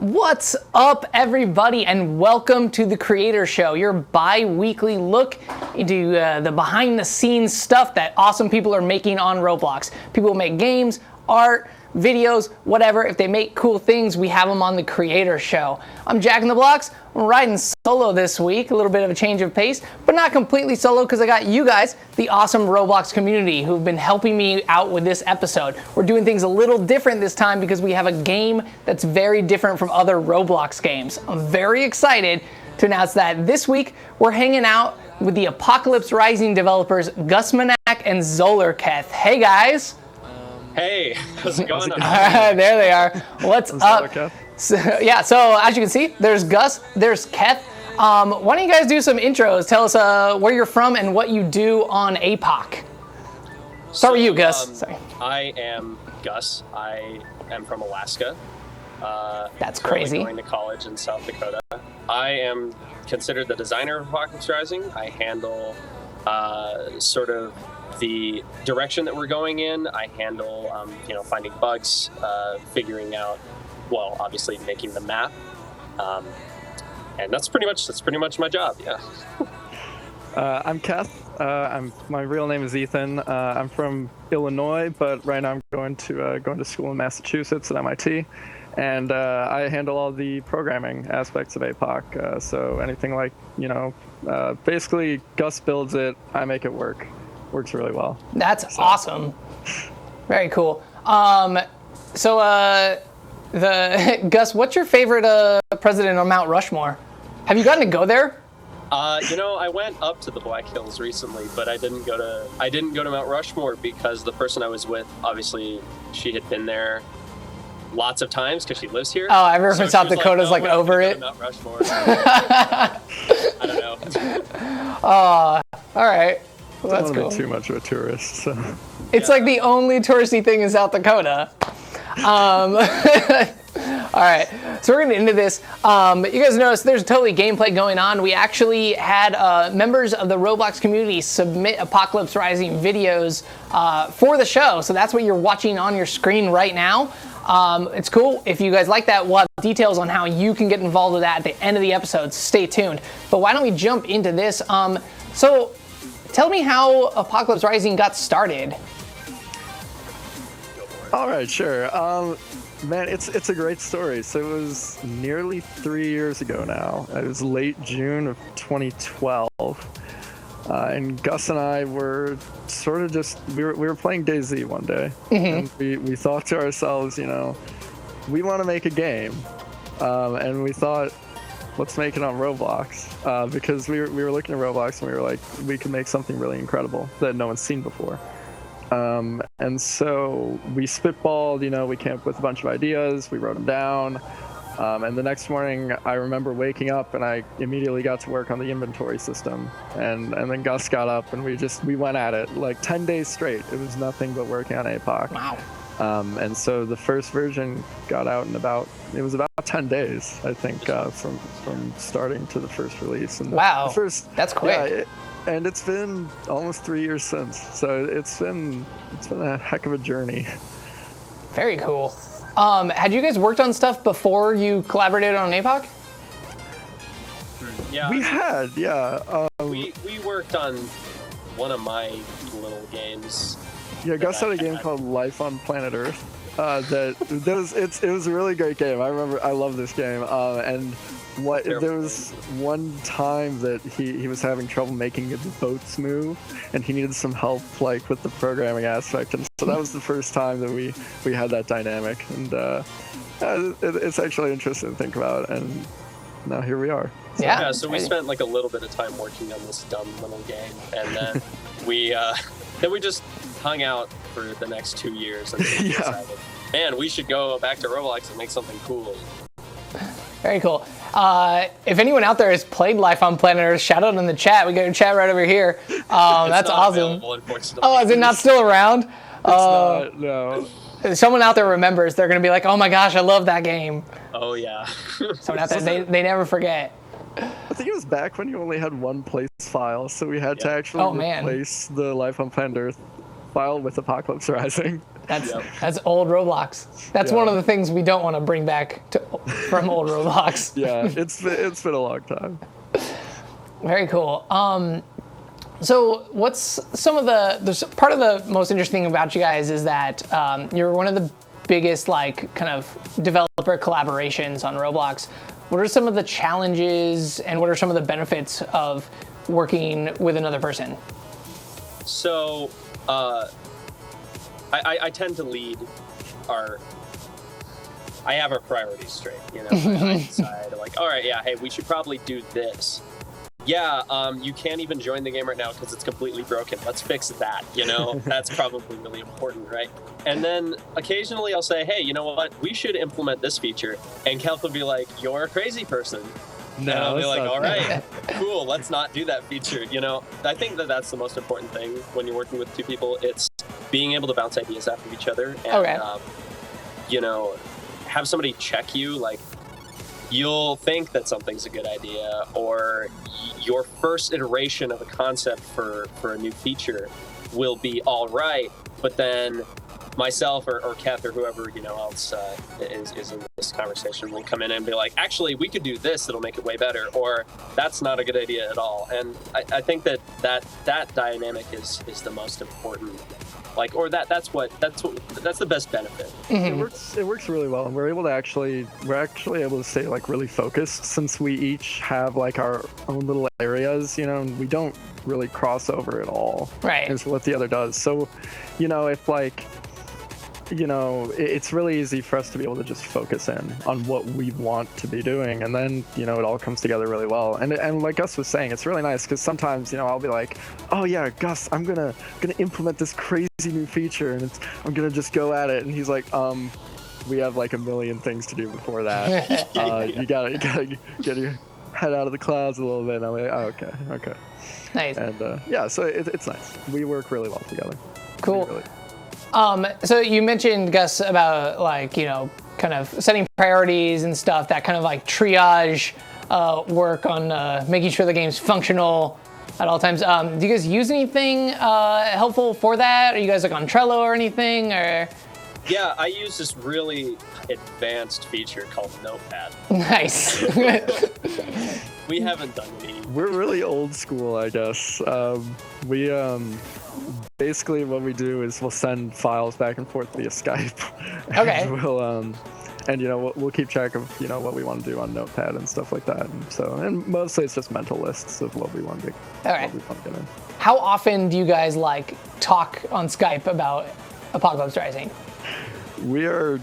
What's up, everybody, and welcome to the Creator Show, your bi-weekly look into the behind-the-scenes stuff that awesome people are making on Roblox. People make games, art, videos, whatever. If they make cool things, we have them on the Creator Show. I'm Jack in the Blocks. I'm riding solo this week, a little bit of a change of pace, but not completely solo because I got you guys, the awesome Roblox community, who've been helping me out with this episode. We're doing things a little different this time because we have a game that's very different from other Roblox games. I'm very excited to announce that this week we're hanging out with the Apocalypse Rising developers Gus Manak and Zolarketh. Hey guys! Hey, how's it going? There they are. What's up? So as you can see, there's Gus, there's Keth. Why don't you guys do some intros? Tell us where you're from and what you do on APOC. Start with you, Gus. Sorry. I am Gus. I am from Alaska. That's crazy. Going to college in South Dakota. I am considered the designer of Apocalypse Rising. I handle sort of the direction that we're going in. I handle, finding bugs, figuring out, well, obviously making the map, and that's pretty much my job. Yeah. I'm Keth. My real name is Ethan. I'm from Illinois, but right now I'm going to school in Massachusetts at MIT, and I handle all the programming aspects of APOC. So anything like basically Gus builds it, I make it work. Works really well. That's awesome. Very cool. Gus, what's your favorite president on Mount Rushmore? Have you gotten to go there? I went up to the Black Hills recently, but I didn't go to Mount Rushmore because the person I was with, obviously, she had been there lots of times because she lives here. Oh, everyone from South Dakota's like over it. Mount Rushmore. I don't know. All right. Well, that's cool. Too much of a tourist. So. It's like the only touristy thing in South Dakota. All right, so we're going to get into this. You guys notice there's totally gameplay going on. We actually had members of the Roblox community submit Apocalypse Rising videos for the show, so that's what you're watching on your screen right now. It's cool. If you guys like that, we'll have details on how you can get involved with that at the end of the episode, so stay tuned. But why don't we jump into this? So tell me how Apocalypse Rising got started. All right, sure. Man, it's a great story. So it was nearly 3 years ago now. It was late June of 2012. And Gus and I were sort of we were playing DayZ one day. Mm-hmm. And we thought to ourselves, we want to make a game. And we thought, let's make it on Roblox. Because we were looking at Roblox and we were like, we can make something really incredible that no one's seen before. And so we spitballed, we came up with a bunch of ideas, we wrote them down, and the next morning I remember waking up and I immediately got to work on the inventory system, and then Gus got up and we went at it like 10 days straight. It was nothing but working on APOC. Wow. And so the first version got out in about 10 days, I think, from starting to the first release. And wow, that's quick. Yeah, and it's been almost 3 years since, so it's been a heck of a journey. Very cool. Had you guys worked on stuff before you collaborated on APOC? Yeah, we had. Yeah. We worked on one of my little games. Yeah, Gus had a game called Life on Planet Earth. It was a really great game. I love this game. And there was one time that he was having trouble making the boats move, and he needed some help with the programming aspect, and so that was the first time that we had that dynamic, and it's actually interesting to think about, and now here we are. Yeah. So we spent a little bit of time working on this dumb little game, and then we just hung out for the next 2 years, and decided, man, we should go back to Roblox and make something cool. Very cool. If anyone out there has played Life on Planet Earth, shout out in the chat. We got a chat right over here. That's awesome. Oh, is it not still around? It's not, no. If someone out there remembers, they're going to be like, oh my gosh, I love that game. Oh, yeah. Someone out there, they never forget. I think it was back when you only had one place file, so we had to actually replace the Life on Planet Earth file with Apocalypse Rising. That's old Roblox. That's one of the things we don't want to bring back from old Roblox. Yeah, it's been a long time. Very cool. So what's some of part of the most interesting about you guys is that you're one of the biggest like kind of developer collaborations on Roblox. What are some of the challenges and what are some of the benefits of working with another person? So I tend to lead I have our priorities straight, you know. I decide like, all right, yeah, hey, we should probably do this. Yeah, you can't even join the game right now because it's completely broken. Let's fix that, you know? That's probably really important, right? And then occasionally I'll say, hey, you know what? We should implement this feature. And Kelp will be like, you're a crazy person. No, and I'll be like, not all right, cool, let's not do that feature, you know? I think that's the most important thing when you're working with two people. It's being able to bounce ideas off of each other and, you know, have somebody check you, like, you'll think that something's a good idea, or your first iteration of a concept for a new feature will be all right, but then myself or Kath or whoever, you know, else is in this conversation will come in and be like, actually, we could do this that'll make it way better, or that's not a good idea at all. And I think that dynamic is the most important. Like, or that's the best benefit. Mm-hmm. It works really well, and we're actually able to stay like really focused since we each have like our own little areas, you know, and we don't really cross over at all. Right. Is what the other does. So, you know, if like, you know, it's really easy for us to be able to just focus in on what we want to be doing, and then, you know, it all comes together really well. And like Gus was saying, it's really nice because sometimes, you know, I'll be like, oh yeah, Gus, I'm gonna implement this crazy new feature, and I'm gonna just go at it, and he's like, we have like a million things to do before that. You gotta get your head out of the clouds a little bit. And I'm like, oh, okay. Nice. And yeah, so it's nice. We work really well together. Cool. Really. So you mentioned, Gus, about like, you know, kind of setting priorities and stuff, that kind of like triage work on making sure the game's functional at all times. Do you guys use anything helpful for that? Are you guys like on Trello or anything? Or yeah, I use this really advanced feature called Notepad. Nice. We haven't done any. We're really old school, I guess. We basically what we do is we'll send files back and forth via Skype. Okay. And we'll and you know we'll keep track of, you know, what we want to do on Notepad and stuff like that. And mostly it's just mental lists of what we want to do. All right. What we want to get in. How often do you guys like talk on Skype about Apocalypse Rising? We are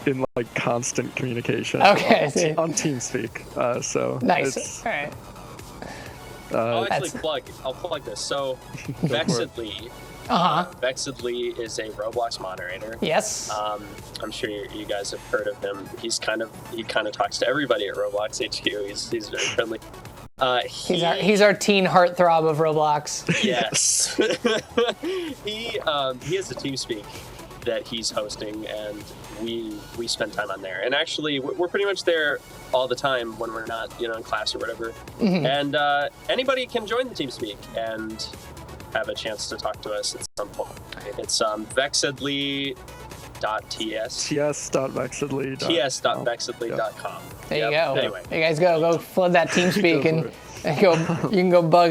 in like constant communication. Okay. On TeamSpeak. So nice. All right. I'll plug this. So Vexedly. Vexedly is a Roblox moderator. Yes. I'm sure you guys have heard of him. He kind of talks to everybody at Roblox HQ. He's very friendly. He's our teen heartthrob of Roblox. Yes. He has a TeamSpeak that he's hosting, and we spend time on there. And actually, we're pretty much there all the time when we're not, you know, in class or whatever. Mm-hmm. And anybody can join the TeamSpeak and have a chance to talk to us at some point. It's vexedly.ts. ts.vexedly.com. There you go. Anyway. You guys go flood that TeamSpeak and you can go bug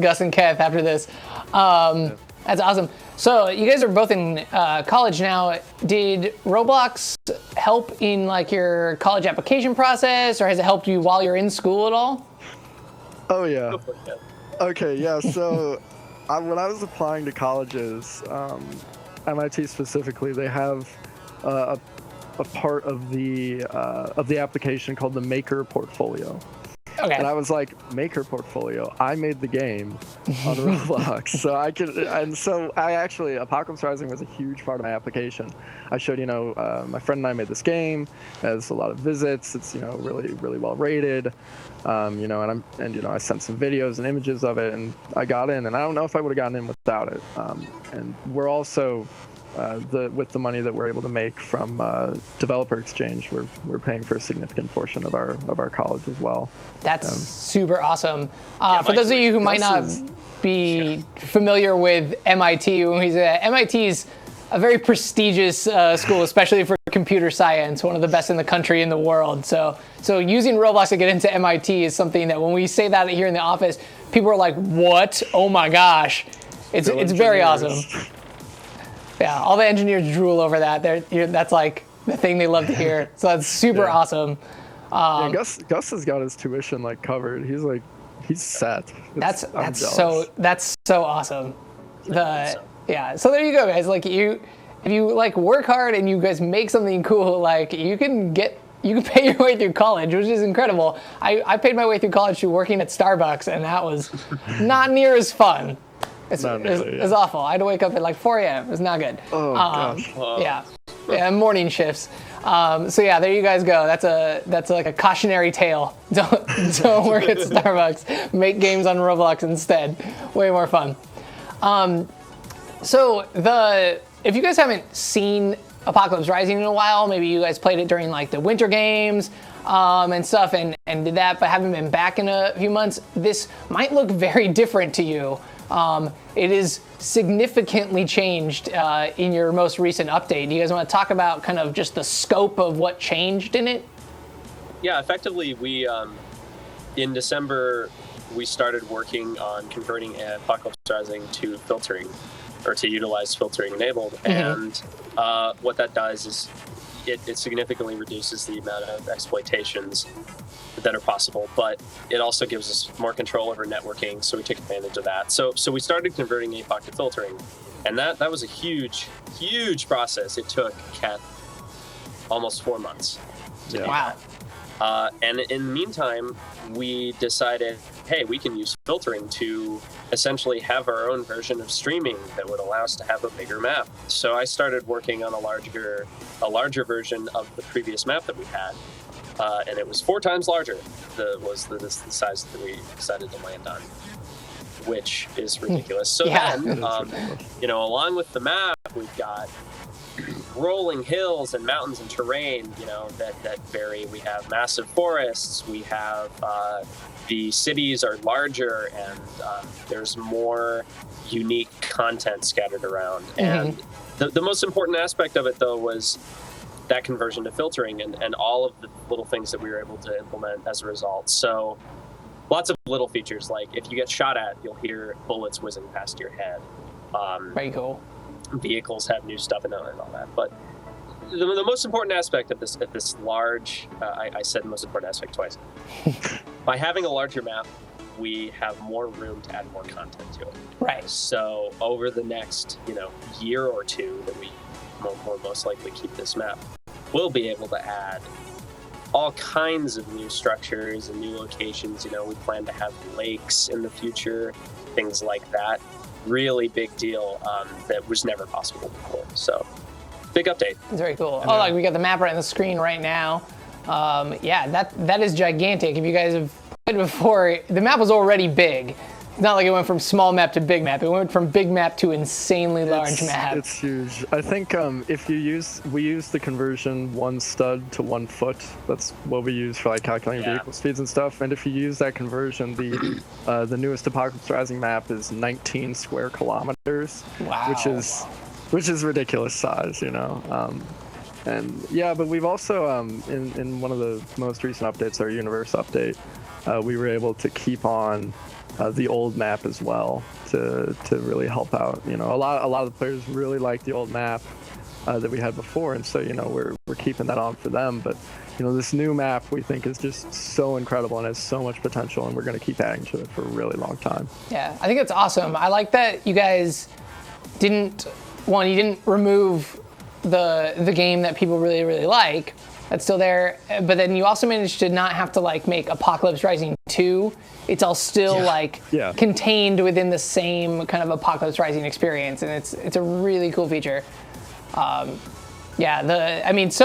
Gus and Kath after this. That's awesome. So you guys are both in college now. Did Roblox help in like your college application process, or has it helped you while you're in school at all? Oh yeah. Okay, yeah. So when I was applying to colleges, MIT specifically, they have a part of the application called the Maker Portfolio. Okay. And I was like, Maker Portfolio, I made the game on Roblox. So I actually, Apocalypse Rising was a huge part of my application. I showed, you know, my friend and I made this game. It has a lot of visits. It's, you know, really, really well rated. You know, and you know, I sent some videos and images of it, and I got in. And I don't know if I would have gotten in without it. And we're also with the money that we're able to make from developer exchange, we're paying for a significant portion of our college as well. That's super awesome. For those of you who might not be familiar with MIT, when he's MIT's a very prestigious school, especially for computer science, one of the best in the country, in the world. So using Roblox to get into MIT is something that when we say that here in the office, people are like, what? Oh my gosh. It's very awesome. Yeah, all the engineers drool over that. That's like the thing they love to hear. So that's super awesome. Gus has got his tuition like covered. He's set. That's so awesome. So there you go, guys. Like if you like work hard and you guys make something cool, like you can pay your way through college, which is incredible. I paid my way through college through working at Starbucks, and that was not near as fun. It's awful. I had to wake up at like 4 a.m. It was not good. Oh gosh. Yeah, morning shifts. So yeah, there you guys go. That's like a cautionary tale. Don't work at Starbucks. Make games on Roblox instead. Way more fun. So if you guys haven't seen Apocalypse Rising in a while, maybe you guys played it during like the winter games and stuff and did that, but haven't been back in a few months, this might look very different to you. It is significantly changed in your most recent update. Do you guys want to talk about kind of just the scope of what changed in it? Yeah, effectively, we in December we started working on converting Apocalypse Rising to filtering, or to utilize filtering enabled. And what that does is it significantly reduces the amount of exploitations that are possible, but it also gives us more control over networking, so we took advantage of that. So we started converting APOC to filtering, and that was a huge process. It took Kat almost 4 months to do Wow. that. And in the meantime, we decided, hey, we can use filtering to essentially have our own version of streaming that would allow us to have a bigger map. So I started working on a larger version of the previous map that we had, and it was 4 times larger. Was the size that we decided to land on, which is ridiculous. So then, along with the map, we've got rolling hills and mountains and terrain, that vary. We have massive forests. We have the cities are larger, and there's more unique content scattered around. And the most important aspect of it, though, was that conversion to filtering and all of the little things that we were able to implement as a result. So lots of little features, like if you get shot at, you'll hear bullets whizzing past your head. Very cool. Vehicles have new stuff and all that. But the most important aspect of this large, I said most important aspect twice. By having a larger map, we have more room to add more content to it. Right. So over the next, year or two that we will most likely keep this map, we'll be able to add all kinds of new structures and new locations. We plan to have lakes in the future, things like that. Really big deal that was never possible before. So big update. It's very cool. Oh, like we got the map right on the screen right now. That is gigantic. If you guys have played before, the map was already big. It's not like it went from small map to big map. It went from big map to insanely large map. It's huge. I think we use the conversion 1 stud to 1 foot. That's what we use for like calculating vehicle speeds and stuff. And if you use that conversion, the newest Apocalypse Rising map is 19 square kilometers. Wow. Which is ridiculous size, And yeah, but we've also in one of the most recent updates, our universe update, we were able to keep on the old map as well to really help out. A lot of the players really like the old map that we had before, and so we're keeping that on for them. But this new map we think is just so incredible and has so much potential, and we're going to keep adding to it for a really long time. Yeah, I think it's awesome. I like that you guys didn't remove the game that people really, really like. That's still there, but then you also managed to not have to like make Apocalypse Rising 2. It's all still contained within the same kind of Apocalypse Rising experience, and it's a really cool feature. So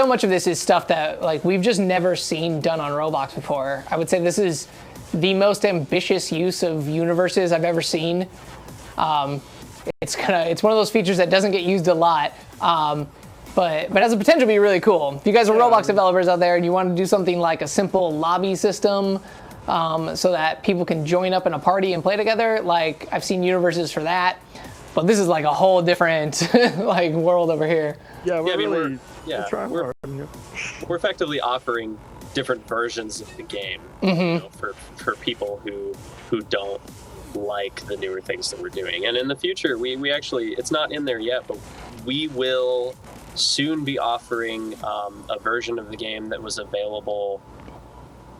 much of this is stuff that like we've just never seen done on Roblox before. I would say this is the most ambitious use of universes I've ever seen. It's one of those features that doesn't get used a lot. But has the potential to be really cool. If you guys are Roblox developers out there and you want to do something like a simple lobby system so that people can join up in a party and play together, like I've seen universes for that. but this is like a whole different like world over here. Yeah, we're I mean, really we're trying hard. Yeah. we're effectively offering different versions of the game, you know, for people who don't like the newer things that we're doing. And in the future, we actually, it's not in there yet, but we will soon be offering a version of the game that was available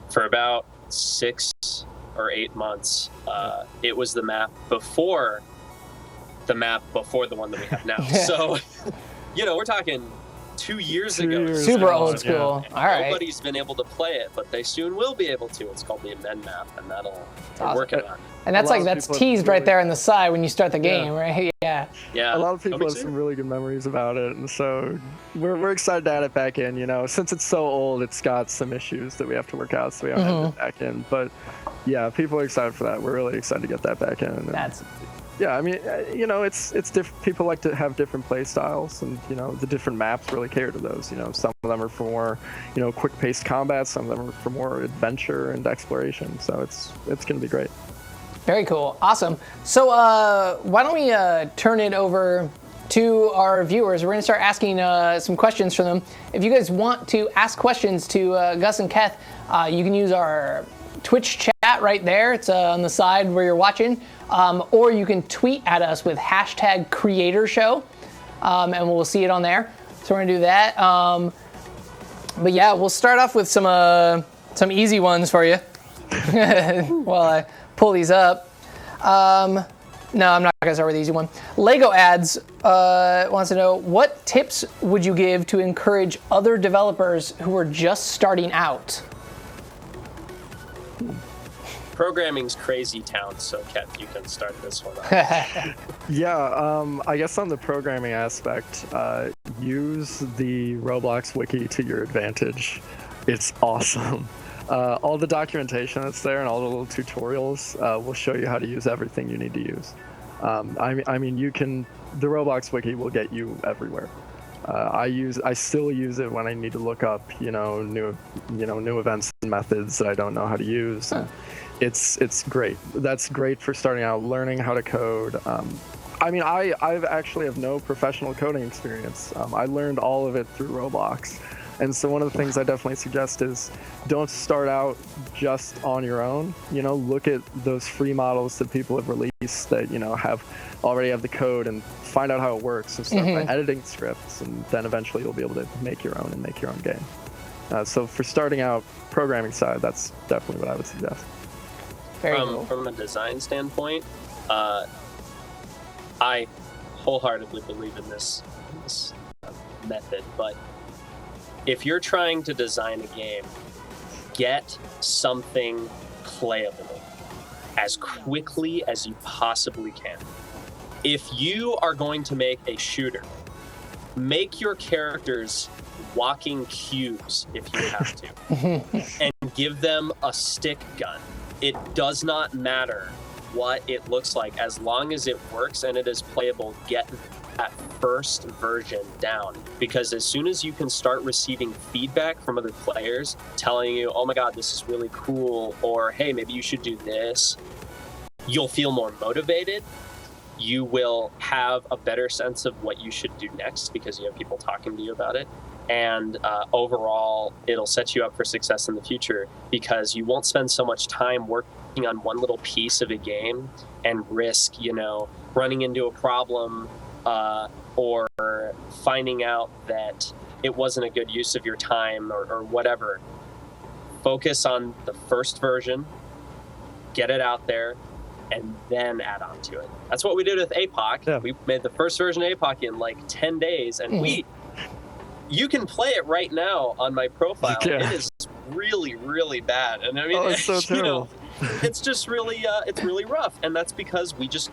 for about 6 or 8 months. It was the map before the one that we have now. So, you know, we're talking 2 years ago. Super old school. And All right. nobody's been able to play it, but they soon will be able to. It's called the Amend map, and we're awesome. working on. And that's A lot like, of that's people teased have right really- there on the side when you start the game, right? Yeah. Yeah. A lot of people Me have too. some really good memories about it, and so we're excited to add it back in. You know, since it's so old, it's got some issues that we have to work out, so we have to add it back in. But yeah, people are excited for that. We're really excited to get that back in. And, That's yeah, I mean, you know, it's different. People like to have different play styles, and you know, the different maps really cater to those. You know, some of them are for more, you know, quick-paced combat. Some of them are for more adventure and exploration. So it's gonna be great. very cool. Awesome. So why don't we turn it over to our viewers? We're going to start asking some questions from them. If you guys want to ask questions to Gus and Keth, you can use our Twitch chat right there. It's on the side where you're watching. Or you can tweet at us with hashtag CreatorShow, and we'll see it on there. So we're going to do that. But yeah, we'll start off with some easy ones for you while I pull these up. No, I'm not going to start with the easy one. Lego Ads wants to know, what tips would you give to encourage other developers who are just starting out? Programming's crazy town, so Keth, you can start this one off. Yeah, I guess on the programming aspect, use the Roblox wiki to your advantage. It's awesome. All the documentation that's there and all the little tutorials will show you how to use everything you need to use. I mean, the Roblox wiki will get you everywhere. I still use it when I need to look up, new events and methods that I don't know how to use. Huh. It's great. That's great for starting out, learning how to code. I mean, I've actually have no professional coding experience. I learned all of it through Roblox. And so one of the things I definitely suggest is don't start out just on your own. Look at those free models that people have released that, already have the code, and find out how it works, and start by editing scripts, and then eventually you'll be able to make your own and make your own game. So for starting out programming side, that's definitely what I would suggest. Very cool. From a design standpoint, I wholeheartedly believe in this method, but if you're trying to design a game, get something playable as quickly as you possibly can. If you are going to make a shooter, make your characters walking cubes if you have to, and give them a stick gun. It does not matter what it looks like, as long as it works and it is playable. Get that first version down, because as soon as you can start receiving feedback from other players telling you, oh my god, this is really cool, or hey, maybe you should do this, you'll feel more motivated. You will have a better sense of what you should do next because you have people talking to you about it. And overall, it'll set you up for success in the future, because you won't spend so much time working on one little piece of a game and risk, running into a problem or finding out that it wasn't a good use of your time or whatever. Focus on the first version, get it out there, and then add on to it. That's what we did with APOC. Yeah. We made the first version of APOC in like 10 days, and you can play it right now on my profile. Yeah. It is really, really bad. And I mean, Oh, it's so terrible. It's just really, it's really rough. And that's because we just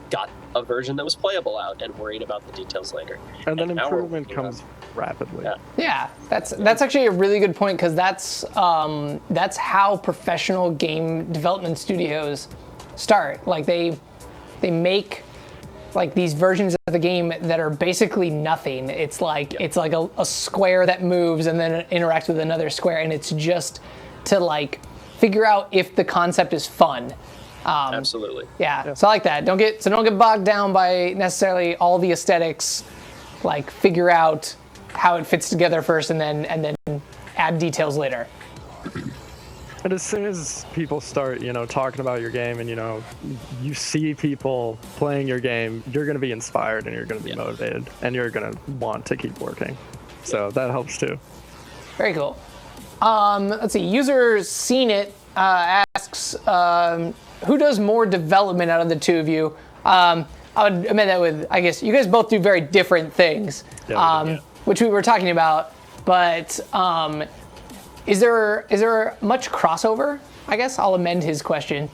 got a version that was playable out and worried about the details later. And then now we're improvement working on- comes rapidly. Yeah. Yeah, that's actually a really good point, because that's how professional game development studios start. Like they make like these versions of the game that are basically nothing. It's like a square that moves and then it interacts with another square, and it's just to like figure out if the concept is fun. Absolutely. Yeah, so I like that. Don't get bogged down by necessarily all the aesthetics. Like figure out how it fits together first, and then add details later. And as soon as people start, talking about your game, and you see people playing your game, you're going to be inspired, and you're going to be motivated, and you're going to want to keep working. So that helps too. Very cool. Let's see. User Seen It asks, who does more development out of the two of you? I would admit that with, I guess, you guys both do very different things, which we were talking about. But is there much crossover? I guess I'll amend his question.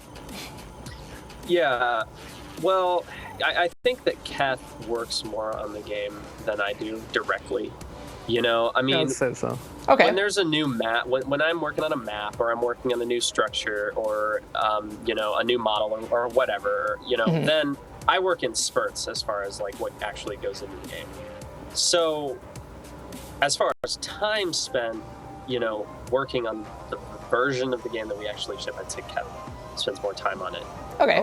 Yeah. Well, I think that Keth works more on the game than I do directly. I mean, I'd say so. Okay. When there's a new map, when I'm working on a map, or I'm working on a new structure, or a new model, or whatever, then I work in spurts as far as like what actually goes into the game. So, as far as time spent, working on the version of the game that we actually ship, I'd say Kevin spends more time on it. Okay.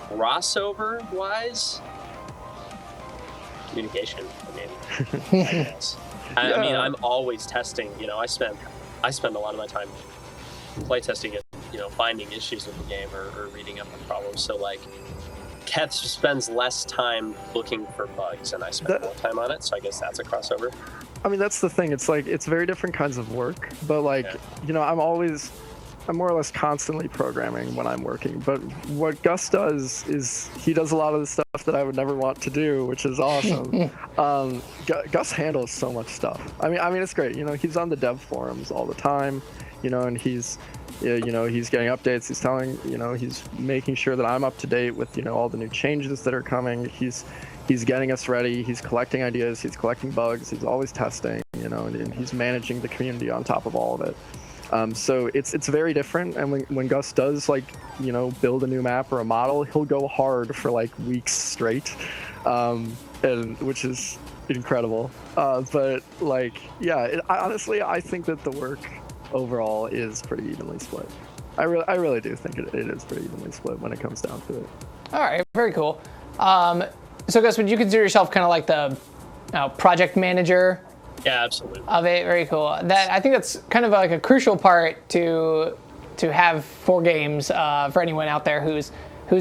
Crossover wise, communication. I guess. I mean, I'm always testing. I spend a lot of my time play testing it. Finding issues with the game or reading up on problems. So like, Keth spends less time looking for bugs, and I spend more time on it. So I guess that's a crossover. I mean, that's the thing. It's like, it's very different kinds of work, but like, I'm more or less constantly programming when I'm working. But what Gus does is he does a lot of the stuff that I would never want to do, which is awesome. Gus handles so much stuff. I mean, it's great. He's on the dev forums all the time, and he's getting updates. He's telling, he's making sure that I'm up to date with, all the new changes that are coming. He's getting us ready. He's collecting ideas. He's collecting bugs. He's always testing, and he's managing the community on top of all of it. So it's very different. And when Gus does build a new map or a model, he'll go hard for like weeks straight, and which is incredible. But like, honestly, I think that the work overall is pretty evenly split. I really do think it is pretty evenly split when it comes down to it. All right, very cool. So Gus, would you consider yourself kind of like the project manager? Yeah, absolutely. Of it, very cool. I think that's kind of like a crucial part to have for games for anyone out there who's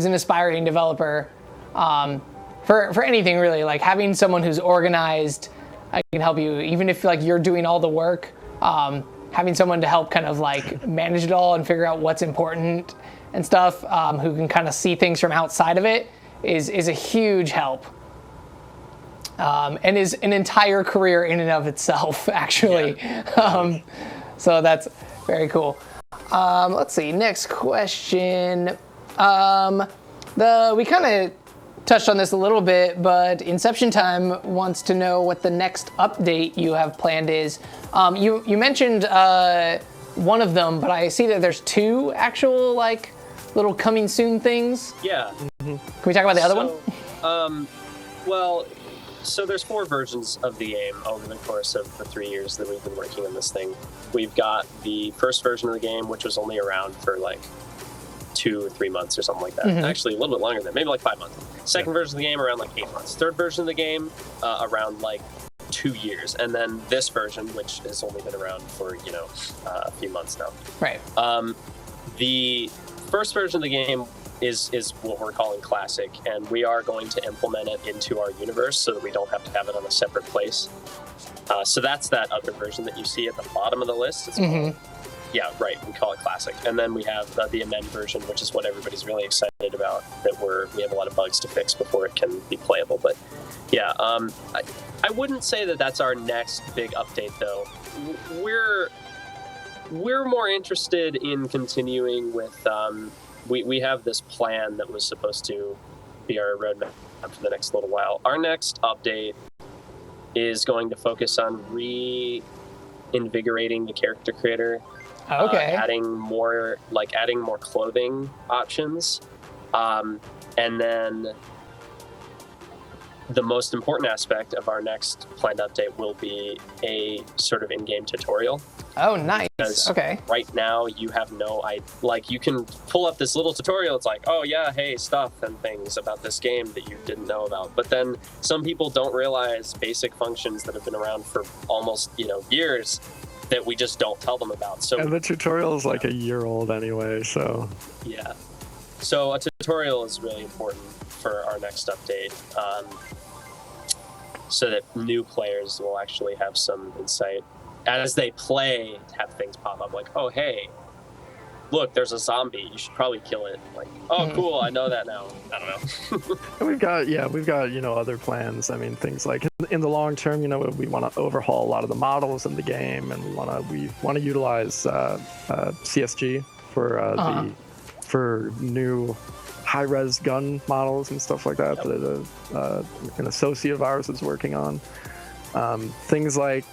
an aspiring developer. For anything really, like having someone who's organized, can help you, even if like you're doing all the work. Having someone to help kind of like manage it all and figure out what's important and stuff, who can kind of see things from outside of it, is a huge help. And is an entire career in and of itself, actually. Yeah. So that's very cool. Let's see, next question. We kind of touched on this a little bit, but Inception Time wants to know what the next update you have planned is. You mentioned one of them, but I see that there's two actual like little coming soon things. Yeah. Can we talk about the other one? So there's 4 versions of the game over the course of the 3 years that we've been working on this thing. We've got the first version of the game, which was only around for like 2 or 3 months or something like that. Actually, a little bit longer than that, maybe like 5 months. Second version of the game around like 8 months. Third version of the game around like 2 years. And then this version, which has only been around for, a few months now. Right. The first version of the game is what we're calling Classic, and we are going to implement it into our universe so that we don't have to have it on a separate place. So that's that other version that you see at the bottom of the list. It's called, yeah, right. We call it Classic. And then we have the Amend version, which is what everybody's really excited about, that we have a lot of bugs to fix before it can be playable. But yeah, I wouldn't say that that's our next big update, though. We're more interested in continuing with... We have this plan that was supposed to be our roadmap for the next little while. Our next update is going to focus on reinvigorating the character creator. Okay. Adding more clothing options. And then the most important aspect of our next planned update will be a sort of in-game tutorial. Oh, nice. Because Okay. right now you have no idea. Like, you can pull up this little tutorial. It's like, oh yeah, hey, stuff and things about this game that you didn't know about. But then some people don't realize basic functions that have been around for almost, years that we just don't tell them about. So And the tutorial is like a year old anyway, so. yeah. So a tutorial is really important for our next update, so that new players will actually have some insight as they play, have things pop up like, oh, hey, look, there's a zombie. You should probably kill it. Like, oh, cool, I know that now. I don't know. And we've got other plans. I mean, things like in the long term, we want to overhaul a lot of the models in the game, and we want to utilize CSG for for new high-res gun models and stuff like that that an associate of ours is working on. Things like,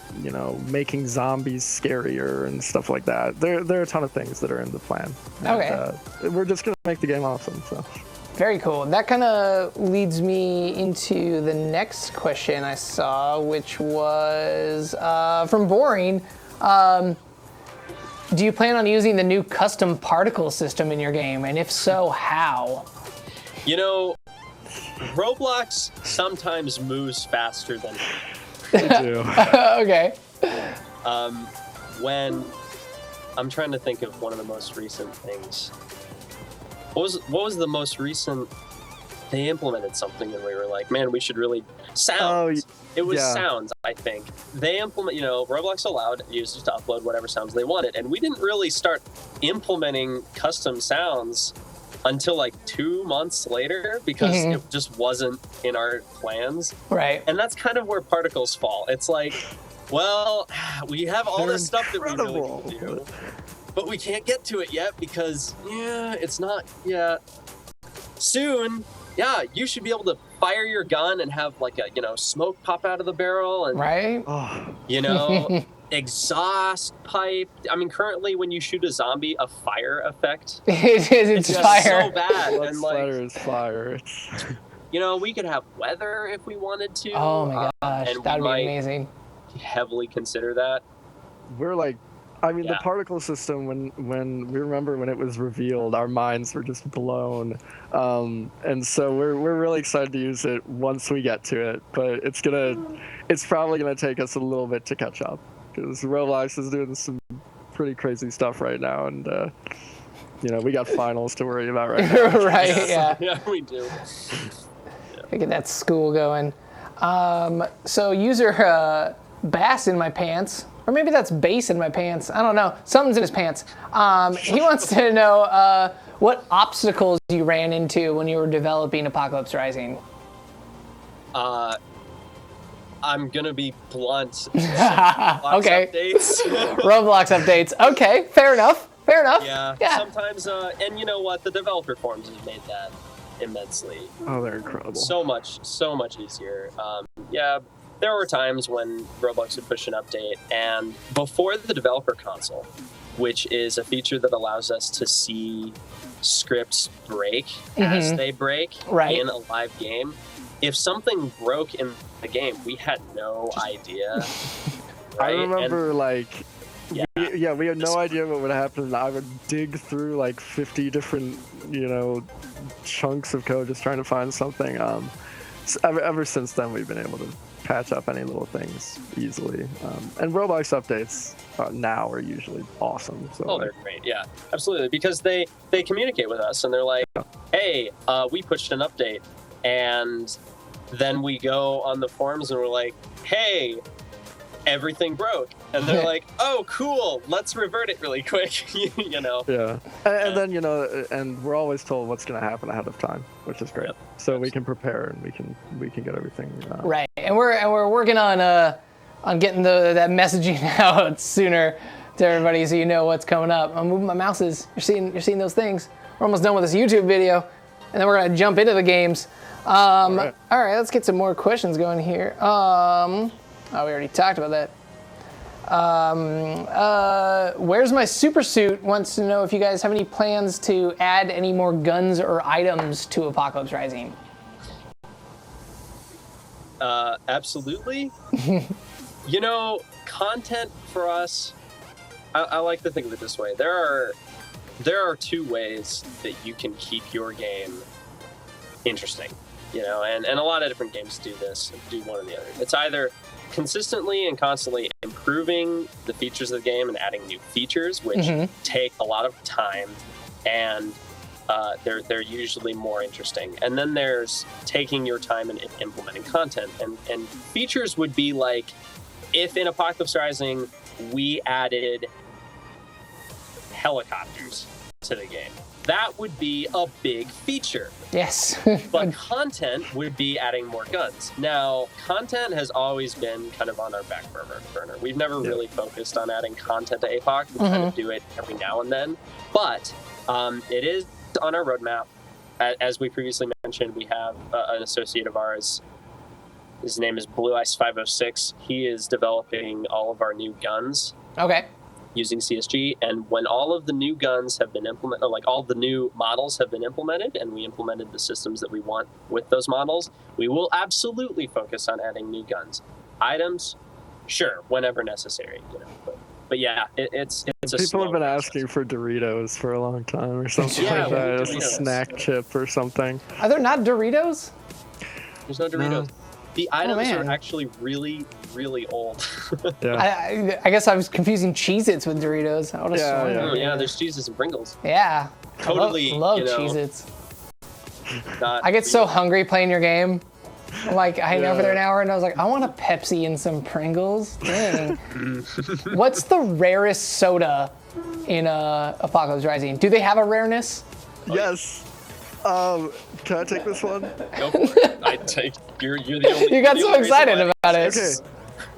making zombies scarier and stuff like that. There are a ton of things that are in the plan. Okay. And, we're just going to make the game awesome. So. Very cool. That kind of leads me into the next question I saw, which was from Boring. Do you plan on using the new custom particle system in your game? And if so, how? Roblox sometimes moves faster than We do. Okay. when I'm trying to think of one of the most recent things. What was the most recent? They implemented something and we were like, man, we should really sounds. It was sounds, I think. They Roblox allowed users to upload whatever sounds they wanted, and we didn't really start implementing custom sounds until like 2 months later because it just wasn't in our plans. Right. And that's kind of where particles fall. It's like, well, we have all this stuff that we really need to do, but we can't get to it yet because, it's not yet. Soon, you should be able to fire your gun and have like a, smoke pop out of the barrel and, right. Exhaust pipe. I mean, currently when you shoot a zombie, a fire effect. It's just fire. so bad. Blood And splatter is fire. we could have weather if we wanted to. Oh my gosh, and that'd we be might amazing. heavily consider that. We're like, the particle system, when we remember when it was revealed, our minds were just blown. And so we're really excited to use it once we get to it, but it's probably gonna take us a little bit to catch up because Roblox is doing some pretty crazy stuff right now, and we got finals to worry about right now. Right, yeah. Yeah, we do. Get that school going. So user Bass in my pants, or maybe that's bass in my pants. I don't know. Something's in his pants. He wants to know what obstacles you ran into when you were developing Apocalypse Rising. I'm gonna be blunt. Okay. Updates. Roblox updates. Okay, fair enough. Yeah. Sometimes, and you know what? The developer forums have made that immensely. Oh, they're incredible. So much easier. There were times when Roblox would push an update, and before the developer console, which is a feature that allows us to see scripts break as they break in a live game. If something broke in the game, we had no idea. Right? I remember, we had no idea what would happen. I would dig through like 50 different, chunks of code just trying to find something. Ever since then, we've been able to patch up any little things easily. And Roblox updates now are usually awesome. So they're great. Yeah, absolutely. Because they communicate with us and they're like, hey, we pushed an update. And then we go on the forums and we're like, hey, everything broke. And they're like, oh, cool, let's revert it really quick, Yeah. And then, and we're always told what's going to happen ahead of time, which is great. Yep. So we can prepare and we can get everything. Right. And we're working on getting that messaging out sooner to everybody so you know what's coming up. I'm moving my mouses. You're seeing those things. We're almost done with this YouTube video. And then we're going to jump into the games. All right, let's get some more questions going here. We already talked about that. Where's my super suit wants to know if you guys have any plans to add any more guns or items to Apocalypse Rising. Absolutely. Content for us I like to think of it this way. There are two ways that you can keep your game interesting, and a lot of different games do this, do one or the other. It's either consistently and constantly improving the features of the game and adding new features, which take a lot of time, and they're usually more interesting. And then there's taking your time and implementing content. And features would be like, if in Apocalypse Rising we added helicopters to the game, that would be a big feature. Yes. But content would be adding more guns. Now, content has always been kind of on our back burner. We've never really focused on adding content to APOC. We kind of do it every now and then. But it is on our roadmap. As we previously mentioned, we have an associate of ours. His name is Blue Ice 506. He is developing all of our new guns. Okay. Using CSG, and when all of the new guns have been implemented, like all the new models have been implemented, and we implemented the systems that we want with those models, we will absolutely focus on adding new guns. Items, sure, whenever necessary, But yeah, it's a People have been process. asking for Doritos for a long time or something Yeah, like that. It's a Doritos. snack chip or something. Are there not Doritos? There's no Doritos. No. The items man. are actually really, really old. Yeah. I guess I was confusing Cheez-Its with Doritos. I would have Yeah, sworn. Oh, yeah, there's cheeses and Pringles. Yeah. Totally, I love Cheez-Its. Not I get so real. hungry playing your game. I'm like, I hang out for there an hour, and I was like, I want a Pepsi and some Pringles. Dang. What's the rarest soda in Apocalypse Rising? Do they have a rareness? Yes. Can I take this one? Go for it. I take you're the only. You got the so only reason excited why about it. Okay.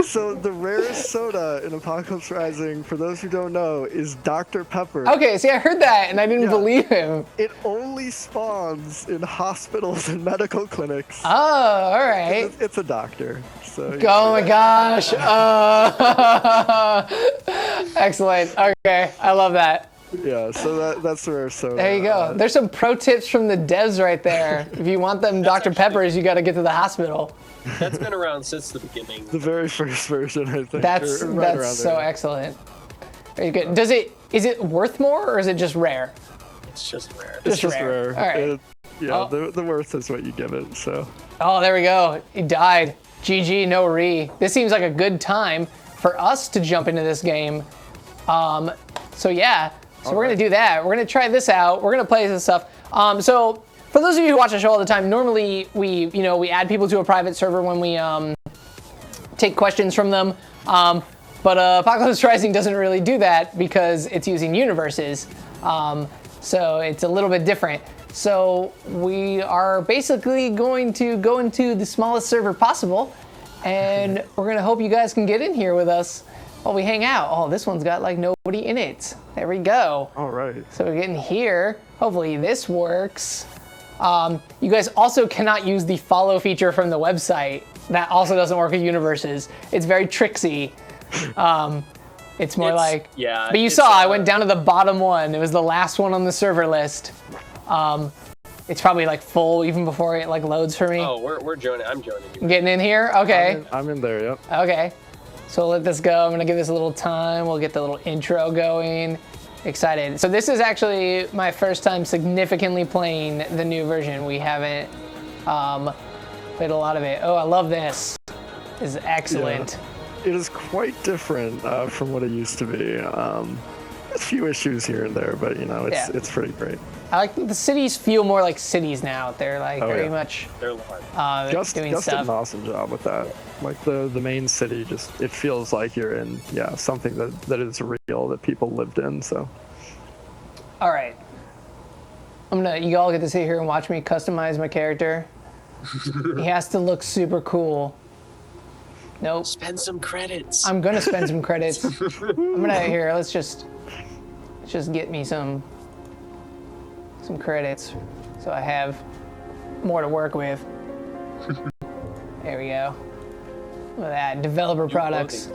So the rarest soda in Apocalypse Rising, for those who don't know, is Dr. Pepper. Okay, see, I heard that, and I didn't Yeah. believe him. It only spawns in hospitals and medical clinics. Oh, all right. It's a doctor. So Oh my gosh. Excellent. Okay, I love that. yeah, so that's the rarest soda. There you go. There's some pro tips from the devs right there. If you want them Dr. Peppers, you got to get to the hospital. That's been around since the beginning. The very first version, I think. That's or right around so there. excellent. Very good. Is it worth more, or is it just rare? It's just rare. It's just rare. rare. All right. Yeah, Oh. the worth is what you give it. So Oh, there we go. He died. GG, no re. This seems like a good time for us to jump into this game. So yeah, we're gonna do that. We're gonna try this out. We're gonna play this stuff. So for those of you who watch the show all the time, normally we add people to a private server when we take questions from them. But Apocalypse Rising doesn't really do that because it's using universes. So it's a little bit different. So we are basically going to go into the smallest server possible, and we're gonna hope you guys can get in here with us while we hang out. Oh, this one's got like nobody in it. There we go. all right. So we're getting here. Hopefully this works. You guys also cannot use the follow feature from the website. That also doesn't work with universes. It's very tricksy. It's more like, yeah. but you it's, saw I went down to the bottom one. It was the last one on the server list. It's probably like full even before it like loads for me. Oh, we're joining. I'm joining you. Getting in here? Okay. I'm in there. Yep. Okay. So let this go. I'm gonna give this a little time. We'll get the little intro going. Excited. So this is actually my first time significantly playing the new version. We haven't played a lot of it. Oh, I love this. This is excellent. It is quite different from what it used to be. A few issues here and there, but it's pretty great. I like the cities feel more like cities now. They're like very yeah. much They're large. Gus doing did stuff. an awesome job with that. Like the main city, just it feels like you're in something that is real that people lived in. So All right. You all get to sit here and watch me customize my character. He has to look super cool. Nope. Spend some credits. I'm gonna spend some credits. Let's just get me some credits so I have more to work with. There we go. Look at that. Developer products.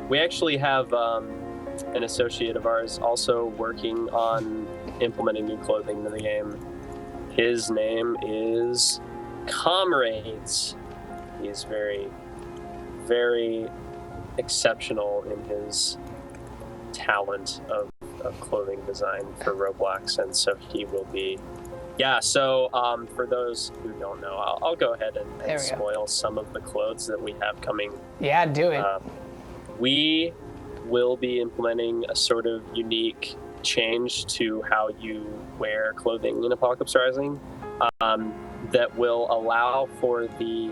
We actually have an associate of ours also working on implementing new clothing into the game. His name is Comrades. He's very, very exceptional in his talent of clothing design for Roblox, and so he will be. Yeah, so for those who don't know, I'll go ahead and spoil some of the clothes that we have coming. Yeah, do it. We will be implementing a sort of unique change to how you wear clothing in Apocalypse Rising that will allow for the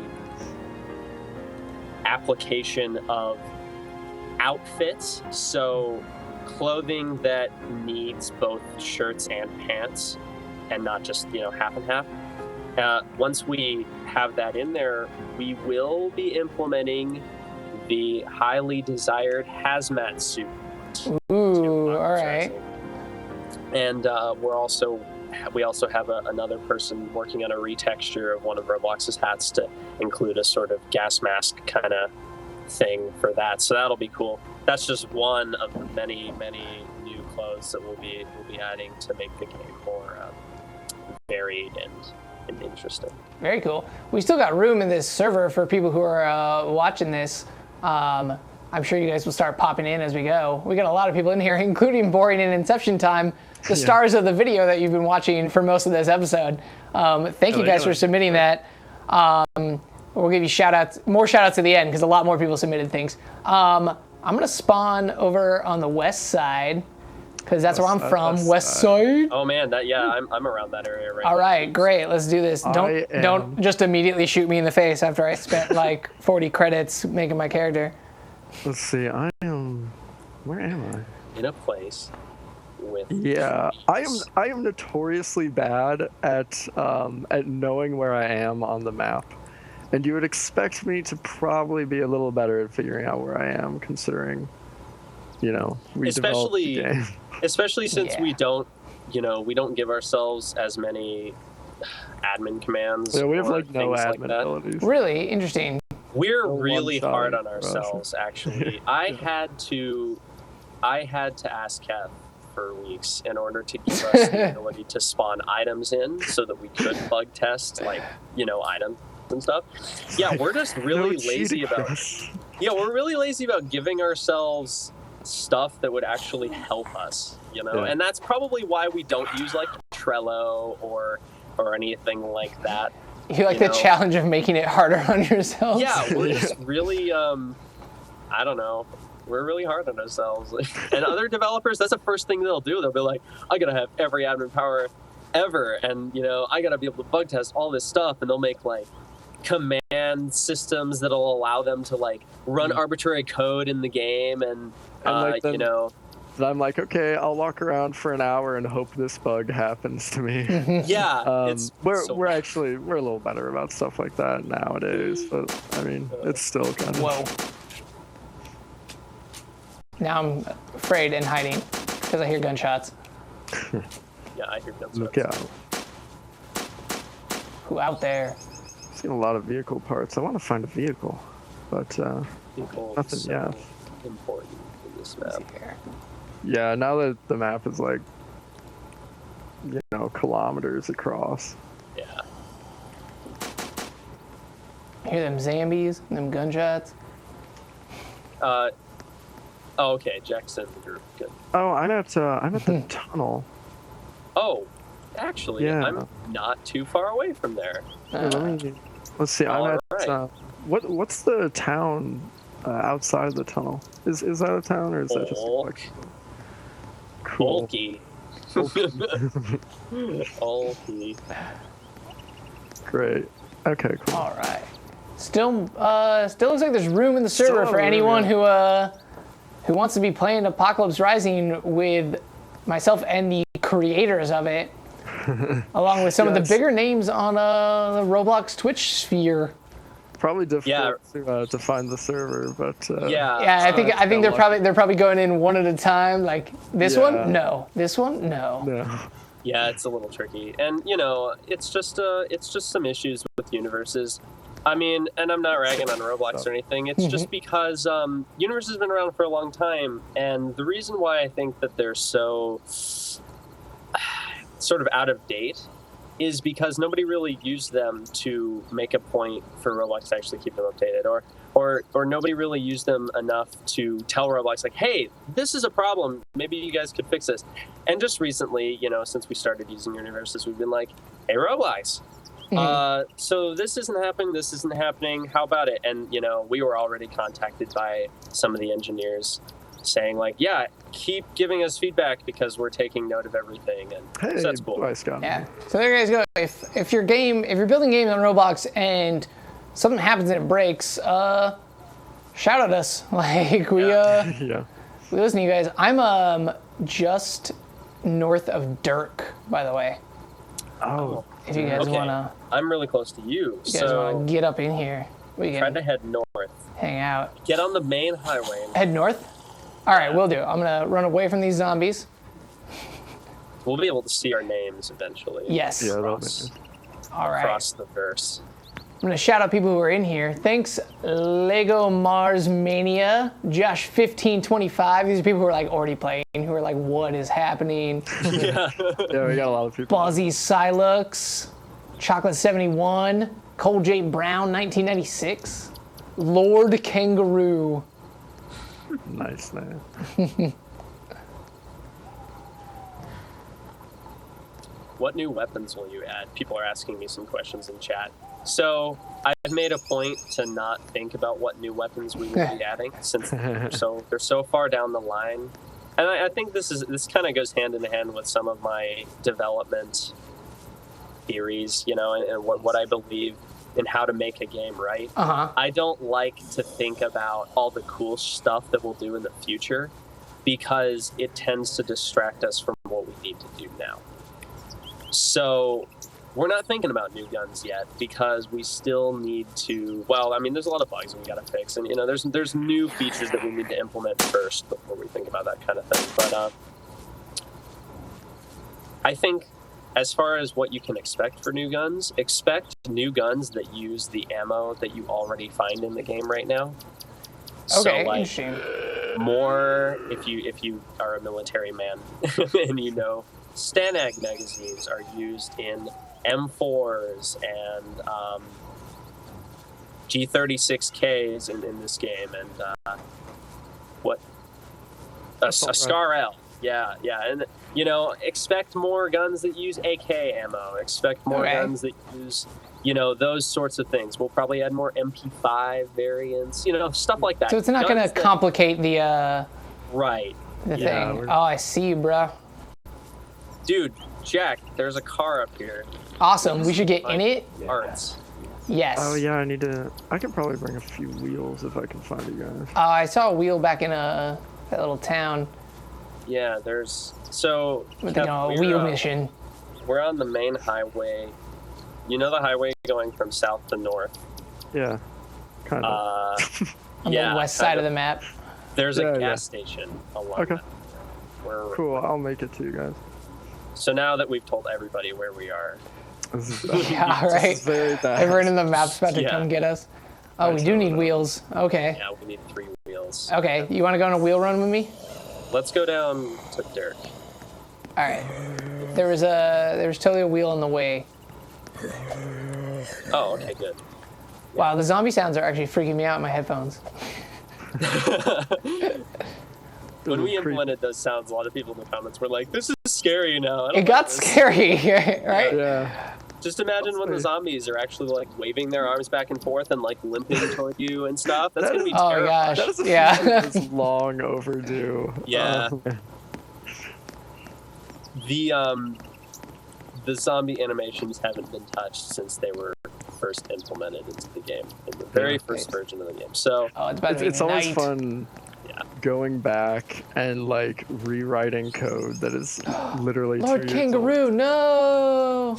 application of outfits. So clothing that needs both shirts and pants and not just, half and half. Once we have that in there, we will be implementing the highly desired hazmat suit. Ooh, all right. And we also have another person working on a retexture of one of Roblox's hats to include a sort of gas mask kind of thing for that. So that'll be cool. That's just one of the many, many new clothes that we'll be adding to make the game more varied and interesting. Very cool. We still got room in this server for people who are watching this. I'm sure you guys will start popping in as we go. We got a lot of people in here, including Boring and Inception Time, the stars of the video that you've been watching for most of this episode. Thank you guys for submitting that. We'll give you more shout outs at the end because a lot more people submitted things. I'm going to spawn over on the west side because that's where I'm from, west side. Oh man, I'm around that area right now. All right, great. Let's do this. Don't just immediately shoot me in the face after I spent like 40 credits making my character. Let's see. Where am I? In a place with. Yeah, I am notoriously bad at knowing where I am on the map, and you would expect me to probably be a little better at figuring out where I am, considering, we developed the game. Especially since we don't give ourselves as many admin commands. Yeah, we have no admin like that. abilities. Really interesting. We're really hard on ourselves, actually. I had to ask Kev for weeks in order to give us the ability to spawn items in so that we could bug test, items and stuff. Yeah, we're just really lazy about. Yeah, we're really lazy about giving ourselves stuff that would actually help us, and that's probably why we don't use like Trello or anything like that. You like the challenge of making it harder on yourselves? Yeah, we're just really, I don't know. We're really hard on ourselves. And other developers, that's the first thing they'll do. They'll be like, I gotta have every admin power ever. And, I gotta be able to bug test all this stuff. And they'll make like command systems that'll allow them to like run arbitrary code in the game. And I'm like, okay, I'll walk around for an hour and hope this bug happens to me. Yeah, we're a little better about stuff like that nowadays, but I mean, it's still kind of. Whoa. Now I'm afraid and hiding because I hear gunshots. Yeah, I hear gunshots. Look out! Who out there? I've seen a lot of vehicle parts. I want to find a vehicle, but nothing yet. Important in this map. Yeah, now that the map is like, kilometers across. Yeah. I hear them zombies, them gunshots. Okay, Jackson, you're good. Oh, I'm at the tunnel. Oh, actually, Yeah. I'm not too far away from there. Let's see. I'm at right. what's the town outside of the tunnel? Is that a town or is that just like? Cool. Bulky. Bulky. Great. Okay, cool. All right. Still looks like there's room in the server for anyone who wants to be playing Apocalypse Rising with myself and the creators of it, along with some of the bigger names on the Roblox Twitch sphere. Probably difficult to find the server, but I think they're probably going in one at a time. Like this one, no. This one, no. Yeah, it's a little tricky, and it's just some issues with universes. I mean, and I'm not ragging on Roblox or anything. It's just because universe has been around for a long time, and the reason why I think that they're so sort of out of date is because nobody really used them to make a point for Roblox to actually keep them updated, or or nobody really used them enough to tell Roblox, like, hey, this is a problem. Maybe you guys could fix this. And just recently, since we started using universes, we've been like, hey, Roblox, so this isn't happening. How about it? And, we were already contacted by some of the engineers saying, like, yeah, keep giving us feedback because we're taking note of everything. And Hey, so that's cool. boy, Scott. Yeah. So there you guys go. If you're building games on Roblox and something happens and it breaks, shout at us. Like we Yeah. we listen to you guys. I'm just north of Dirk, by the way. Oh. If you guys wanna, I'm really close to you. you guys wanna get up in here, we Try can to head north. hang out. Get on the main highway. Head north. All right, we'll do. I'm gonna run away from these zombies. We'll be able to see our names eventually. Yes. Yeah, Across, All right. across the verse. I'm gonna shout out people who are in here. Thanks, Lego Mars Mania, Josh 1525. These are people who are like already playing, who are like, what is happening? Yeah, we got a lot of people. Buzzy Silux, Chocolate 71, Cole J Brown 1996, Lord Kangaroo. Nice, man. What new weapons will you add? People are asking me some questions in chat. So I've made a point to not think about what new weapons we will be adding since they're so far down the line. And I think this kind of goes hand in hand with some of my development theories, and what I believe in how to make a game right. I don't like to think about all the cool stuff that we'll do in the future because it tends to distract us from what we need to do now. So we're not thinking about new guns yet because we still need to, there's a lot of bugs we got to fix, and there's new features that we need to implement first before we think about that kind of thing. But I think as far as what you can expect for new guns, expect new guns that use the ammo that you already find in the game right now. Okay, so, like, interesting. more if you are a military man and Stanag magazines are used in M4s and G36Ks in this game, and a Scar L. Yeah, and expect more guns that use AK ammo. Expect more guns that use those sorts of things. We'll probably add more MP5 variants. Stuff like that. So it's not going to complicate the right the thing. Oh, I see you, bro. Dude, Jack, there's a car up here. Awesome. We should get in it. Parts. Yes. Oh yeah, I can probably bring a few wheels if I can find it, guys. I saw a wheel back in that little town. Yeah, there's a wheel mission. We're on the main highway. The highway going from south to north. Yeah, kind of. On the west side of the map. There's a gas station along that. Cool, I'll make it to you guys. So now that we've told everybody where we are. Yeah, right. This is very bad. Everyone in the map's about to come get us. Oh, we do need wheels. Okay. Yeah, we need 3 wheels. Okay, you want to go on a wheel run with me? Let's go down to Dirk. All right. There was totally a wheel in the way. Oh, okay, good. Wow, the zombie sounds are actually freaking me out in my headphones. When we implemented those sounds, a lot of people in the comments were like, this is scary now. It got scary, right? Yeah. Just imagine when the zombies are actually like waving their arms back and forth and like limping toward you and stuff. That's going to be terrifying. Oh gosh, That is yeah. long overdue. Yeah. The zombie animations haven't been touched since they were first implemented into the game, in the very first version of the game. So it's always fun going back and like rewriting code that is literally Lord 2 years Kangaroo, old. no!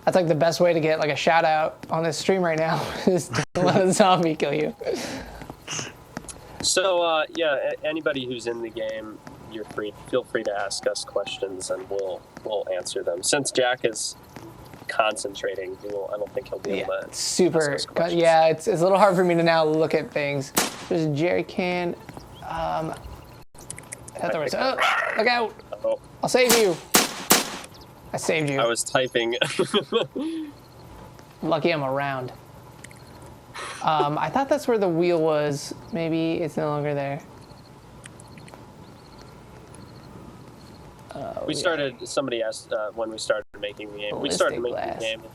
That's like the best way to get like a shout out on this stream right now is to let a zombie kill you. So anybody who's in the game, feel free to ask us questions and we'll answer them. Since Jack is concentrating, I don't think he'll be able to super. ask us questions. Yeah, it's a little hard for me to now look at things. There's a jerry can. I thought there was. Oh, look out! Oh, I'll save you. I saved you. I was typing. Lucky I'm around. I thought that's where the wheel was. Maybe it's no longer there. We started. Somebody asked when we started making the game. We started making the game in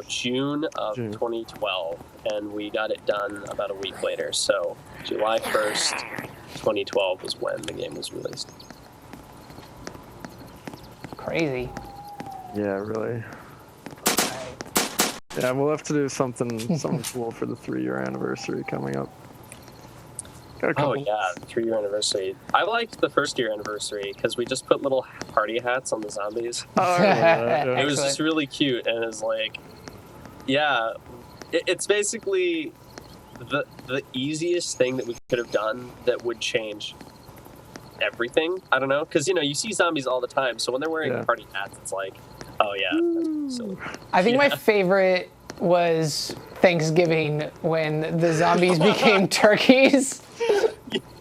June of 2012, and we got it done about a week later. So July 1st, 2012 was when the game was released. Crazy. Yeah, really. Yeah, we'll have to do something cool for the 3-year anniversary coming up. Oh yeah, 3-year anniversary. I liked the 1st-year anniversary because we just put little party hats on the zombies. Oh, yeah. It was just really cute, and it was like, yeah, it's basically the easiest thing that we could have done that would change everything. I don't know, because you see zombies all the time, so when they're wearing party hats, it's like, oh yeah, that's silly. I think my favorite was Thanksgiving when the zombies became turkeys.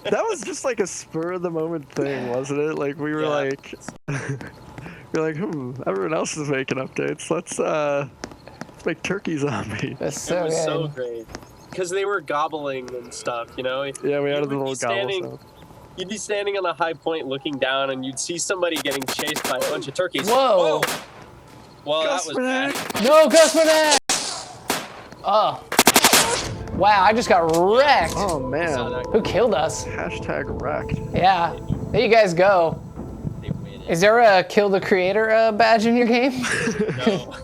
That was just like a spur of the moment thing, wasn't it? Like we were like, everyone else is making updates. Let's make turkey zombies. That's so it was good. so great because they were gobbling and stuff. Yeah, we had a little gobble. You'd be standing on a high point looking down, and you'd see somebody getting chased by a bunch of turkeys. Whoa! Well, that was bad. No, Gus for that! Oh. Wow, I just got wrecked. Oh, man. Who killed us? Hashtag wrecked. Yeah. There you guys go. Is there a kill the creator badge in your game?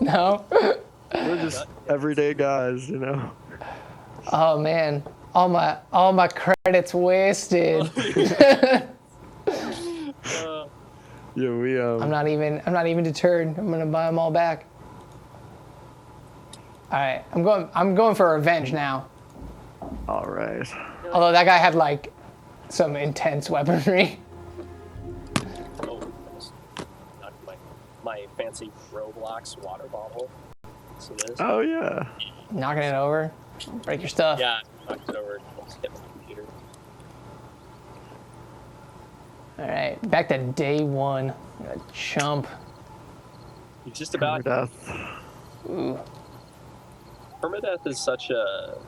No. No? We're just everyday guys, Oh, man. All my credits wasted. Yeah, we I'm not even deterred. I'm gonna buy them all back. All right, I'm going for revenge now. All right. Although that guy had like some intense weaponry. Oh, my fancy Roblox water bottle. See this? Oh yeah. Knocking it over. Break your stuff. Yeah, knocked it over. Almost hit my computer. All right, back to day one. A chump. It's just about Permadeath. Ooh. Permadeath is such a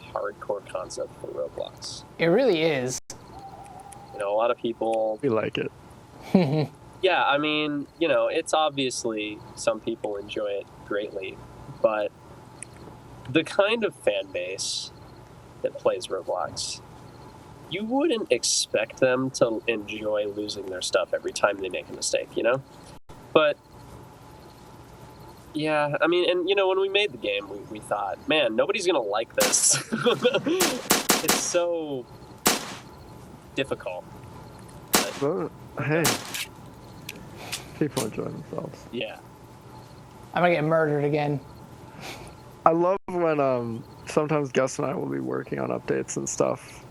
hardcore concept for Roblox. It really is. A lot of people. We like it. Yeah, I mean, it's obviously some people enjoy it greatly, but the kind of fan base that plays Roblox, you wouldn't expect them to enjoy losing their stuff every time they make a mistake, But, yeah, I mean, and, when we made the game, we thought, man, nobody's going to like this. It's so difficult. But, hey, people enjoy themselves. Yeah. I'm gonna get murdered again. I love when sometimes Gus and I will be working on updates and stuff,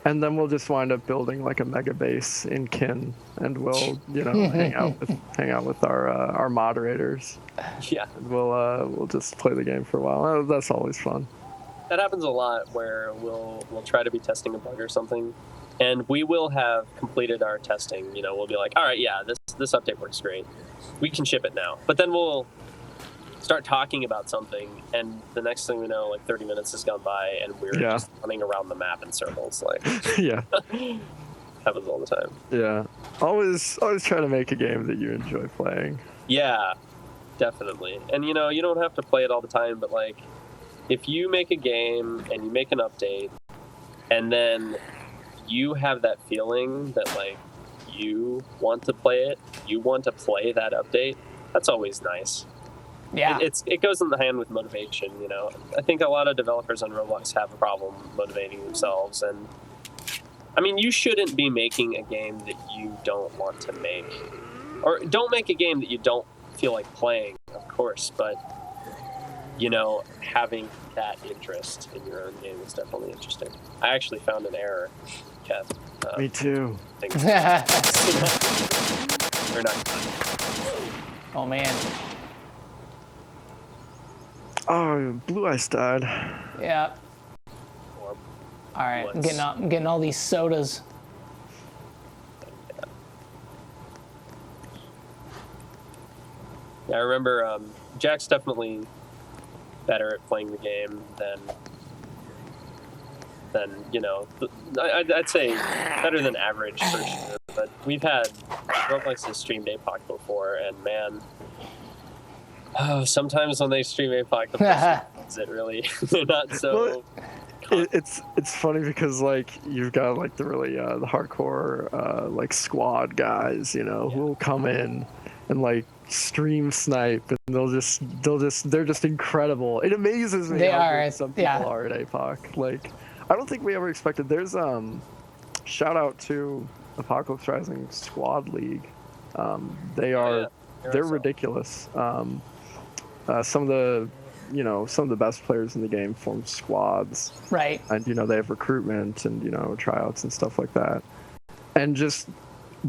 and then we'll just wind up building like a mega base in Kin, and we'll hang out with our moderators. Yeah. And we'll just play the game for a while. That's always fun. That happens a lot where we'll try to be testing a bug or something, and we will have completed our testing. We'll be like, all right, yeah, this update works great. We can ship it now. But then we'll start talking about something, and the next thing we know, like 30 minutes has gone by, and we're just running around the map in circles. Like, yeah, happens all the time. Yeah, always try to make a game that you enjoy playing. Yeah, definitely. And you don't have to play it all the time, but like, if you make a game and you make an update, and then you have that feeling that like you want to play it, you want to play that update, that's always nice. Yeah. It goes in the hand with motivation, I think a lot of developers on Roblox have a problem motivating themselves, and I mean, you shouldn't be making a game that you don't want to make. Or don't make a game that you don't feel like playing, of course, but having that interest in your own game is definitely interesting. I actually found an error, Kev. Me too. Or not. Oh man. Oh, Blue Ice died. Yeah. Or all right, I'm getting all these sodas. I remember Jack's definitely better at playing the game than I'd say better than average for sure. But we've had Roblox has streamed APOC before, and man, sometimes when they stream APOC, the person is it really they're not so. It's funny because like you've got like the really the hardcore like squad guys, who will come in and like stream snipe, and they're just incredible. It amazes me how good some people are at APOC. Like, I don't think we ever expected. There's shout out to Apocalypse Rising Squad League. They're ridiculous. Some of the best players in the game form squads. Right. And they have recruitment and tryouts and stuff like that. And just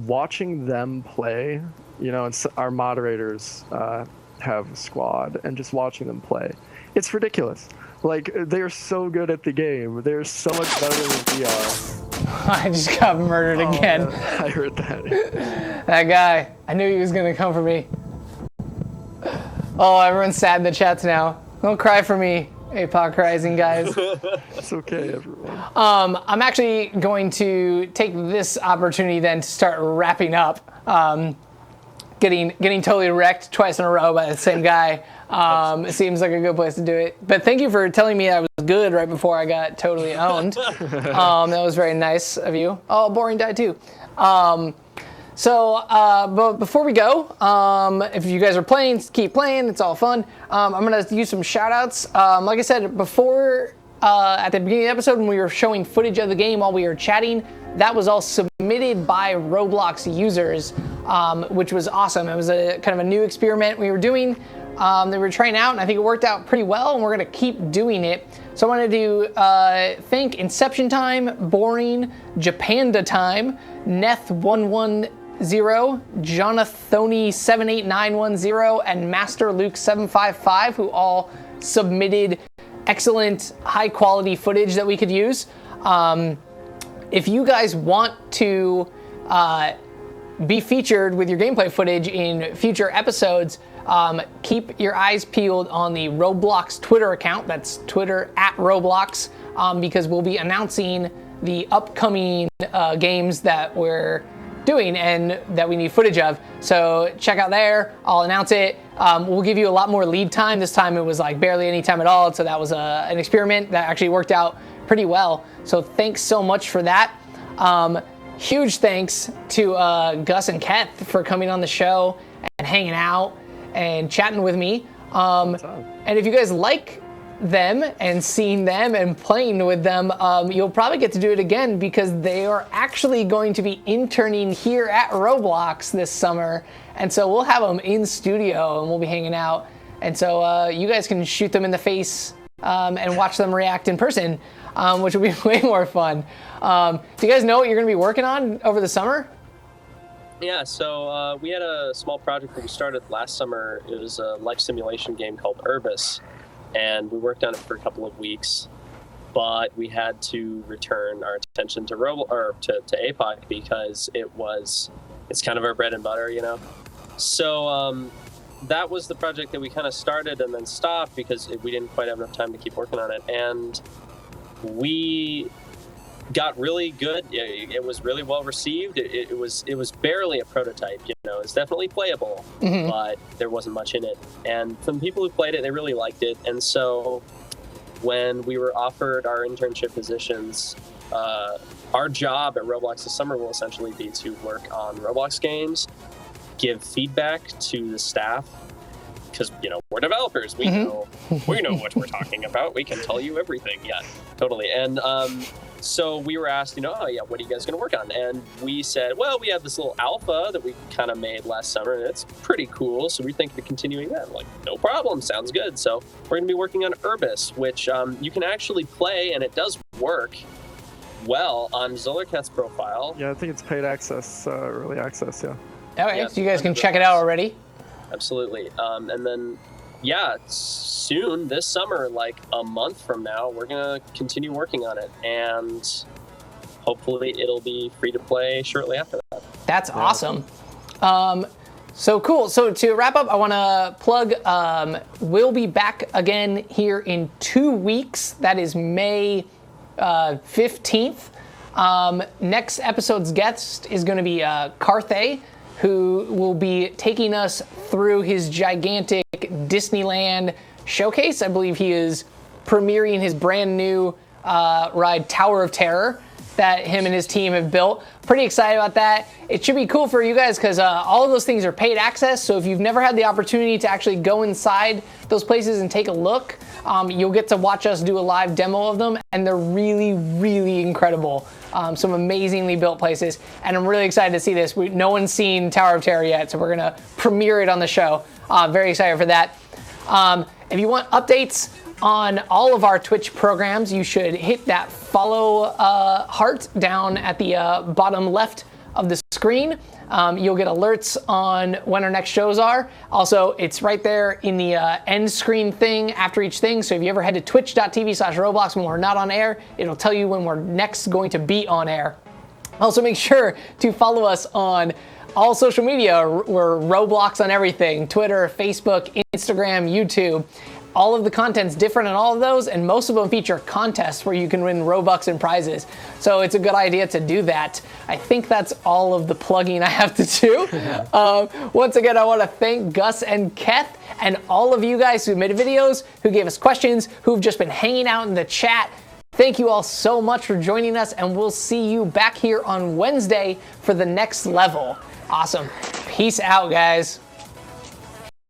watching them play, and our moderators have a squad, and just watching them play, it's ridiculous. Like, they're so good at the game. They're so much better than we are. I just got murdered again. Man, I heard that. That guy. I knew he was going to come for me. Oh, everyone's sad in the chats now. Don't cry for me, APOC Rising guys. It's okay, everyone. I'm actually going to take this opportunity then to start wrapping up. Getting totally wrecked twice in a row by the same guy. It seems like a good place to do it. But thank you for telling me I was good right before I got totally owned. That was very nice of you. Oh, Boring died too. But before we go, if you guys are playing, keep playing. It's all fun. I'm going to use some shout-outs. Like I said before, at the beginning of the episode, when we were showing footage of the game while we were chatting, that was all submitted by Roblox users, which was awesome. It was a kind of a new experiment we were doing. They were trying out, and I think it worked out pretty well, and we're going to keep doing it. So I wanted to thank Inception Time, Boring, Japanda Time, Neth110, Jonathony78910, and Master Luke755, who all submitted excellent, high-quality footage that we could use. If you guys want to be featured with your gameplay footage in future episodes, keep your eyes peeled on the Roblox Twitter account. That's Twitter @Roblox, because we'll be announcing the upcoming games that we're doing and that we need footage of. So check out there. I'll announce it. We'll give you a lot more lead time. This time it was like barely any time at all. So that was an experiment that actually worked out pretty well. So thanks so much for that. Huge thanks to Gus and Keth for coming on the show and hanging out and chatting with me. And if you guys like them and seeing them and playing with them, you'll probably get to do it again, because they are actually going to be interning here at Roblox this summer. And so we'll have them in studio and we'll be hanging out. And so you guys can shoot them in the face and watch them react in person, which will be way more fun. Do you guys know what you're going to be working on over the summer? Yeah, so we had a small project that we started last summer. It was a life simulation game called Urbis, and we worked on it for a couple of weeks, but we had to return our attention to APOC because it's kind of our bread and butter, So that was the project that we kind of started and then stopped because we didn't quite have enough time to keep working on it, and we got really good. It was really well received. It was barely a prototype, It's definitely playable, but there wasn't much in it. And from the people who played it, they really liked it. And so when we were offered our internship positions, our job at Roblox this summer will essentially be to work on Roblox games, give feedback to the staff, because we're developers. We know what we're talking about. We can tell you everything. Yeah, totally. And so we were asked, what are you guys going to work on? And we said, well, we have this little alpha that we kind of made last summer, and it's pretty cool. So we think of continuing that. Like, no problem. Sounds good. So we're going to be working on Urbis, which you can actually play, and it does work well on Zolarcat's profile. Yeah, I think it's paid access, early access, yeah. Okay, so you guys can check it out already. Absolutely. And then, soon this summer, like a month from now, we're going to continue working on it. And hopefully it'll be free to play shortly after that. That's awesome. So cool. So to wrap up, I want to plug, we'll be back again here in 2 weeks. That is May 15th. Next episode's guest is going to be Carthay, who will be taking us through his gigantic Disneyland showcase. I believe he is premiering his brand new ride, Tower of Terror, that him and his team have built. Pretty excited about that. It should be cool for you guys because all of those things are paid access. So if you've never had the opportunity to actually go inside those places and take a look, you'll get to watch us do a live demo of them, and they're really, really incredible. Some amazingly built places, and I'm really excited to see this. No one's seen Tower of Terror yet, so we're gonna premiere it on the show. Very excited for that. If you want updates on all of our Twitch programs, you should hit that follow heart down at the bottom left of the screen. You'll get alerts on when our next shows are. Also, it's right there in the end screen thing after each thing. So if you ever head to twitch.tv/Roblox when we're not on air, it'll tell you when we're next going to be on air. Also, make sure to follow us on all social media. We're Roblox on everything: Twitter, Facebook, Instagram, YouTube. All of the content's different on all of those, and most of them feature contests where you can win Robux and prizes. So it's a good idea to do that. I think that's all of the plugging I have to do. Once again, I want to thank Gus and Keth and all of you guys who made videos, who gave us questions, who've just been hanging out in the chat. Thank you all so much for joining us, and we'll see you back here on Wednesday for the next level. Awesome. Peace out, guys.